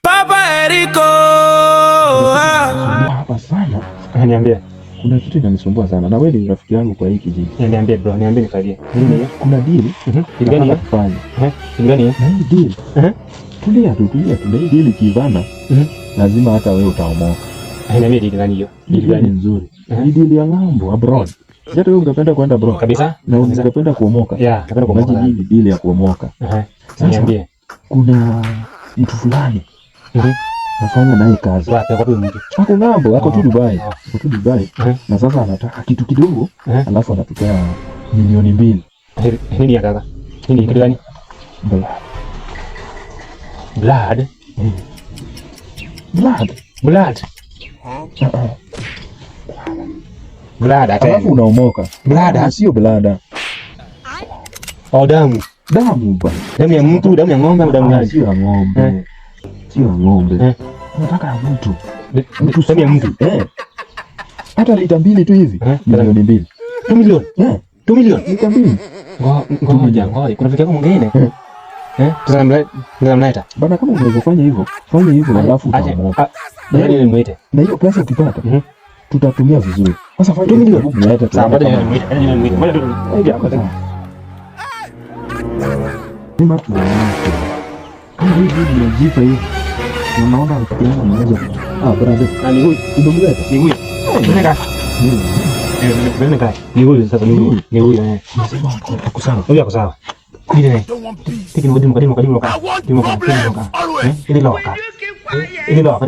Papa Erico. Hapa sana. Niambie. Kuna kitu kinanisumbua sana. Na wewe ni rafiki yangu kwa hiki kijiji. Niambie bro, niambie nikalie. Kuna deal. Deal gani kufanya? Deal gani? Na hii deal. Tulia tu. Hii deal kivana. Lazima hata wewe utaomoka. Niambie deal gani hiyo? Deal gani nzuri? Hii deal ya ng'ambo abroad. Hata wewe ungependa kwenda abroad. Kabisa? Na ungependa kuomoka. Yeah, napenda kuomoka. Hii deal ya kuomoka. Niambie. Kuna mtu fulani. Nafanya naye kazi. Ako ng'ambo, ako tu Dubai. Na sasa anataka kitu kidogo, alafu anatupea milioni 2. Nini ya kaka? Nini kitu gani? Blood. Blood hata. Alafu unaomoka. Blood sio blood. Oh, damu bwana. Damu ya mtu, damu ya ng'ombe au damu gani? Sio ya ng'ombe. Sio ng'ombe. Nataka mtu. Damu ya mtu. Hata lita 2 tu hivi. Milioni 2. 2 milioni. 2 milioni. Lita 2. Ngoja. Kuna vitu mwingine. Tunamleta. Bana kama unaweza fanya hivyo alafu utaomoka. Na hiyo pesa ukipata, tutatumia vizuri. Sasa fanya 2 milioni. Mleta. Sawa, baada ya Nima tu. Kama hivi ni jipa hivi. Unaona ukiona mmoja. Brother. Ni huyu. Ndomleta. Ni huyu. Nenda. Ni huyu sasa ni huyu. Ako sawa. Huyu ako sawa. Ile. Tiki ngodi mkadimu. Ile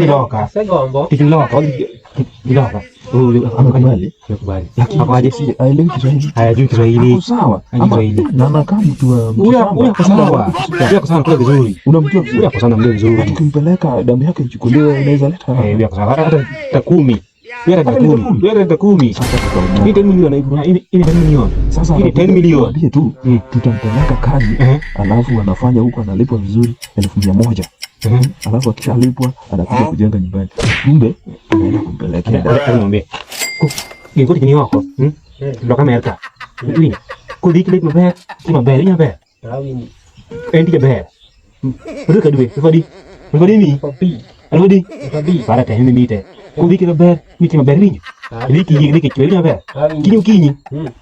loka. Segombo. Tiki loka. Amekubali. Akwaje si aelewi Kiswahili. Hayajui Kiswahili. Sawa. Na kama mtu huyu ako sawa. Huyu sana kwa vizuri. Unamjua vizuri. Huyu sana mjua vizuri. Tukimpeleka damu yake ichukuliwe unaweza leta. Huyu ako sawa. Hata 10. Hata 10. Hii 10 milioni hii 10 milioni. Sasa hii 10 milioni tu tutampeleka kazi. Alafu anafanya huko analipwa vizuri 1,100. Alafu akishalipwa anakuja kujenga nyumbani. Kumbe anaenda kumpelekea. Niambie. Ngikoti kini wako. Ndio kama yaka. Hivi. Kudikile mabaya, mabaya nyabaya. Rawini. Endi jabaya. Ruka duwe, fadi. Fadi mi. Papi. Alodi. Papi. Para tahini mite. Kudikile mabaya, miti mabaya ninyo. Liki kweli mabaya. Kinyi.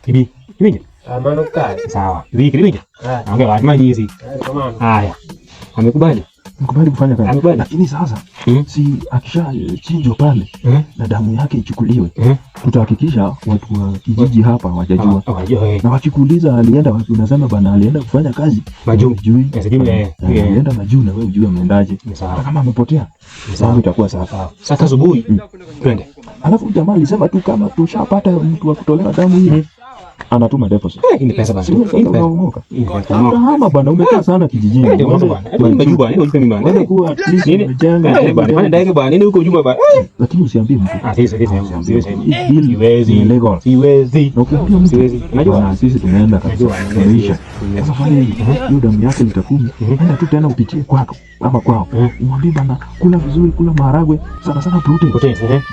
Hivi. Hivi. Amano kai. Sawa. Hivi. Ongea watu hizi. Haya. Amekubali. Mkubali kufanya kazi. Lakini sasa si akishachinjwa pale na damu yake ichukuliwe, tutahakikisha watu wa kijiji hapa wajajua. Na wakikuuliza alienda wapi, unasema bana alienda kufanya kazi Majuu. Alienda Majuu na wewe ujue ameendaje. Kama amepotea, sawa, itakuwa sawa. Sasa asubuhi twende. Alafu jamaa alisema tu kama tushapata mtu wa kutolewa damu hii anatuma deposit. Ni pesa bana. Unaomoka. Hama bana, umekaa sana kijijini. Unajua bana, hiyo mimi bana. Kuwa at least umejenga bana. Fanya ndege bana, nini huko jumba bana. Lakini usiambie mtu. Siwezi. Na ukiambia mtu siwezi. Unajua sisi tumeenda kabisa. Sasa fanya hiyo damu yake lita 10. Enda tu tena upitie kwako ama kwao. Umwambie bana, kula vizuri, kula maharagwe, sana protein.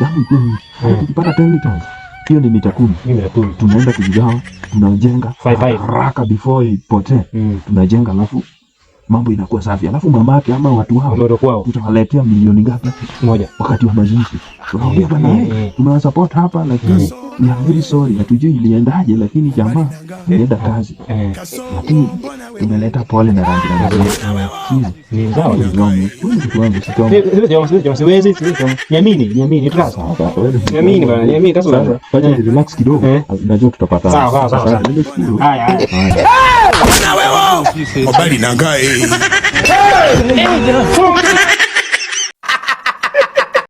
Damu iko nyingi. Ukipata 10 liters hiyo ni lita 10. Tunaenda kujigawa, tunajenga haraka before ipotee. Tunajenga alafu mambo inakuwa safi. Alafu mamake ama watu hao tutawaletea milioni ngapi? 1 wakati wa mazishi. Tunaambia bwana, tunawasupport hapa lakini we are very sorry. Hatujui iliendaje lakini jamaa alienda kazi. Lakini tumeleta pole na rangi na sisi. Ni sawa ni siwezi. Niamini trust. Niamini bwana, niamini sasa. Fanya relax kidogo. Najua tutapata. Sawa. Haya. Na wewe. Obali nangae.